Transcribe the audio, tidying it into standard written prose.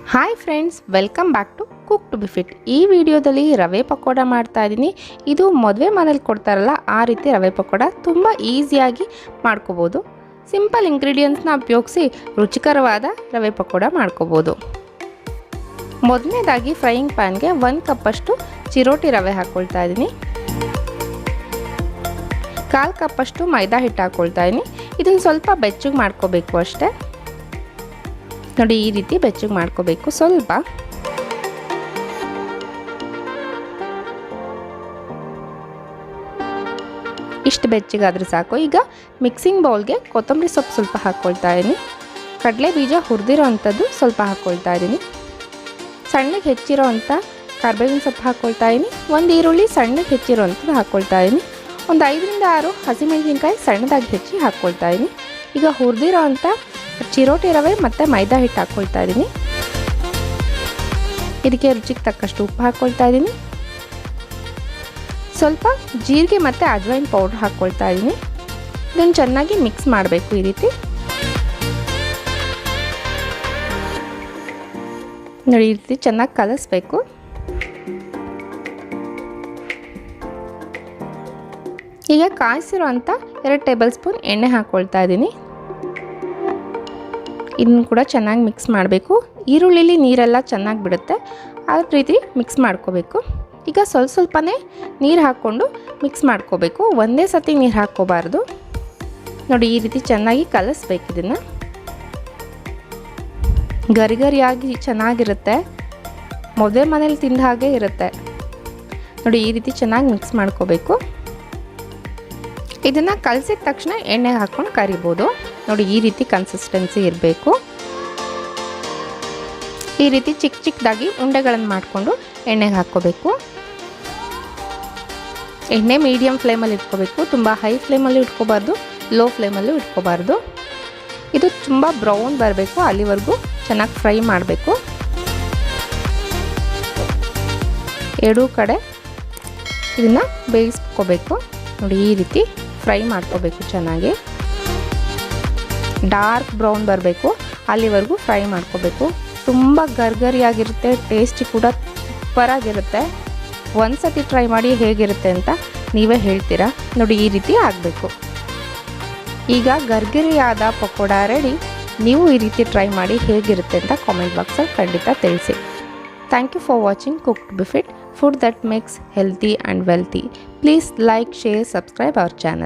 Hi friends, welcome back to cook to be fit. ಈ ವಿಡಿಯೋದಲ್ಲಿ ರವೆ ಪಕೋಡ ಮಾಡ್ತಾ ಇದ್ದೀನಿ. ಇದು ಮದುವೆ ಮನೇಲಿ ಕೊಡ್ತಾರಲ್ಲ ಆ ರೀತಿ ರವೆ ಪಕೋಡ ತುಂಬ ಈಸಿಯಾಗಿ ಮಾಡ್ಕೋಬೋದು. ಸಿಂಪಲ್ ಇಂಗ್ರೀಡಿಯೆಂಟ್ಸ್ನ ಉಪಯೋಗಿಸಿ ರುಚಿಕರವಾದ ರವೆ ಪಕೋಡ ಮಾಡ್ಕೋಬೋದು. ಮೊದಲನೇದಾಗಿ ಫ್ರೈಯಿಂಗ್ ಪ್ಯಾನ್ಗೆ 1 ಕಪ್ಪಷ್ಟು ಚಿರೋಟಿ ರವೆ ಹಾಕ್ಕೊಳ್ತಾ ಇದ್ದೀನಿ. 1/4 ಕಪ್ಪಷ್ಟು ಮೈದಾ ಹಿಟ್ಟು ಹಾಕ್ಕೊಳ್ತಾ ಇದ್ದೀನಿ. ಇದನ್ನು ಸ್ವಲ್ಪ ಬೆಚ್ಚಗೆ ಮಾಡ್ಕೋಬೇಕು ಅಷ್ಟೇ. ನೋಡಿ, ಈ ರೀತಿ ಬೆಚ್ಚಗೆ ಮಾಡ್ಕೋಬೇಕು. ಸ್ವಲ್ಪ ಇಷ್ಟು ಬೆಚ್ಚಗಾದ್ರೆ ಸಾಕು. ಈಗ ಮಿಕ್ಸಿಂಗ್ ಬೌಲ್ಗೆ ಕೊತ್ತಂಬರಿ ಸೊಪ್ಪು ಸ್ವಲ್ಪ ಹಾಕ್ಕೊಳ್ತಾ ಇದ್ದೀನಿ. ಕಡಲೆ ಬೀಜ ಹುರಿದಿರೋ ಅಂಥದ್ದು ಸ್ವಲ್ಪ ಹಾಕ್ಕೊಳ್ತಾ ಇದ್ದೀನಿ. ಸಣ್ಣಗೆ ಹೆಚ್ಚಿರೋ ಅಂಥ ಕರ್ಬೇವಿನ ಸೊಪ್ಪು ಹಾಕ್ಕೊಳ್ತಾ ಇದ್ದೀನಿ. ಒಂದು ಈರುಳ್ಳಿ ಸಣ್ಣಗೆ ಹೆಚ್ಚಿರೋ ಅಂಥದ್ದು ಹಾಕ್ಕೊಳ್ತಾ ಇದ್ದೀನಿ. ಒಂದು 5 ರಿಂದ 6 ಹಸಿಮೆಣಸಿನ್ಕಾಯಿ ಸಣ್ಣದಾಗಿ ಹೆಚ್ಚಿ ಹಾಕ್ಕೊಳ್ತಾ ಇದ್ದೀನಿ. ಈಗ ಹುರಿದಿರೋ ಅಂಥ ಚಿರೋಟಿ ರವೆ ಮತ್ತು ಮೈದಾ ಹಿಟ್ಟು ಹಾಕ್ಕೊಳ್ತಾ ಇದ್ದೀನಿ. ಇದಕ್ಕೆ ರುಚಿಗೆ ತಕ್ಕಷ್ಟು ಉಪ್ಪು ಹಾಕ್ಕೊಳ್ತಾ ಇದ್ದೀನಿ. ಸ್ವಲ್ಪ ಜೀರಿಗೆ ಮತ್ತು ಅಜ್ವೈನ್ ಪೌಡ್ರ್ ಹಾಕ್ಕೊಳ್ತಾ ಇದ್ದೀನಿ. ಇದನ್ನು ಚೆನ್ನಾಗಿ ಮಿಕ್ಸ್ ಮಾಡಬೇಕು. ಈ ರೀತಿ ನೋಡಿ, ಈ ರೀತಿ ಚೆನ್ನಾಗಿ ಕಲಿಸ್ಬೇಕು. ಈಗ ಕಾಯಿಸಿರೋ ಅಂಥ 2 ಟೇಬಲ್ ಸ್ಪೂನ್ ಎಣ್ಣೆ ಹಾಕ್ಕೊಳ್ತಾ ಇದ್ದೀನಿ. ಇದನ್ನು ಕೂಡ ಚೆನ್ನಾಗಿ ಮಿಕ್ಸ್ ಮಾಡಬೇಕು. ಈರುಳ್ಳಿಲಿ ನೀರೆಲ್ಲ ಚೆನ್ನಾಗಿ ಬಿಡುತ್ತೆ, ಆ ರೀತಿ ಮಿಕ್ಸ್ ಮಾಡ್ಕೋಬೇಕು. ಈಗ ಸ್ವಲ್ಪನೇ ನೀರು ಹಾಕ್ಕೊಂಡು ಮಿಕ್ಸ್ ಮಾಡ್ಕೋಬೇಕು. ಒಂದೇ ಸತಿ ನೀರು ಹಾಕ್ಕೋಬಾರ್ದು. ನೋಡಿ, ಈ ರೀತಿ ಚೆನ್ನಾಗಿ ಕಲಿಸ್ಬೇಕು. ಇದನ್ನು ಗರಿಗರಿಯಾಗಿ ಚೆನ್ನಾಗಿರುತ್ತೆ. ಮದುವೆ ಮನೇಲಿ ತಿಂದ ಹಾಗೆ ಇರುತ್ತೆ. ನೋಡಿ, ಈ ರೀತಿ ಚೆನ್ನಾಗಿ ಮಿಕ್ಸ್ ಮಾಡ್ಕೋಬೇಕು. ಇದನ್ನು ಕಲಸಿದ ತಕ್ಷಣ ಎಣ್ಣೆಗೆ ಹಾಕ್ಕೊಂಡು ಕರಿಬೋದು. ನೋಡಿ, ಈ ರೀತಿ ಕನ್ಸಿಸ್ಟೆನ್ಸಿ ಇರಬೇಕು. ಈ ರೀತಿ ಚಿಕ್ಕ ಚಿಕ್ಕದಾಗಿ ಉಂಡೆಗಳನ್ನು ಮಾಡಿಕೊಂಡು ಎಣ್ಣೆಗೆ ಹಾಕ್ಕೋಬೇಕು. ಎಣ್ಣೆ ಮೀಡಿಯಮ್ ಫ್ಲೇಮಲ್ಲಿ ಇಟ್ಕೋಬೇಕು. ತುಂಬ ಹೈ ಫ್ಲೇಮಲ್ಲಿ ಇಟ್ಕೋಬಾರ್ದು, ಲೋ ಫ್ಲೇಮಲ್ಲೂ ಇಟ್ಕೋಬಾರ್ದು. ಇದು ತುಂಬ ಬ್ರೌನ್ ಬರಬೇಕು, ಅಲ್ಲಿವರೆಗೂ ಚೆನ್ನಾಗಿ ಫ್ರೈ ಮಾಡಬೇಕು. ಎರಡೂ ಕಡೆ ಇದನ್ನು ಬೇಯಿಸ್ಕೋಬೇಕು. ನೋಡಿ, ಈ ರೀತಿ ಫ್ರೈ ಮಾಡ್ಕೋಬೇಕು. ಚೆನ್ನಾಗಿ ಡಾರ್ಕ್ ಬ್ರೌನ್ ಬರಬೇಕು, ಅಲ್ಲಿವರೆಗೂ ಫ್ರೈ ಮಾಡ್ಕೋಬೇಕು. ತುಂಬ ಗರ್ಗರಿಯಾಗಿರುತ್ತೆ, ಟೇಸ್ಟಿ ಕೂಡ ಸೂಪರಾಗಿರುತ್ತೆ. ಒಂದು ಸತಿ ಟ್ರೈ ಮಾಡಿ ಹೇಗಿರುತ್ತೆ ಅಂತ ನೀವೇ ಹೇಳ್ತೀರಾ. ನೋಡಿ, ಈ ರೀತಿ ಆಗಬೇಕು. ಈಗ ಗರ್ಗರಿಯಾದ ಪಕೋಡ ರೆಡಿ. ನೀವು ಈ ರೀತಿ ಟ್ರೈ ಮಾಡಿ ಹೇಗಿರುತ್ತೆ ಅಂತ ಕಾಮೆಂಟ್ ಬಾಕ್ಸಲ್ಲಿ ಖಂಡಿತ ತಿಳಿಸಿ. Thank you for watching cook to be fit, food that makes healthy and wealthy. Please like, share, subscribe our channel.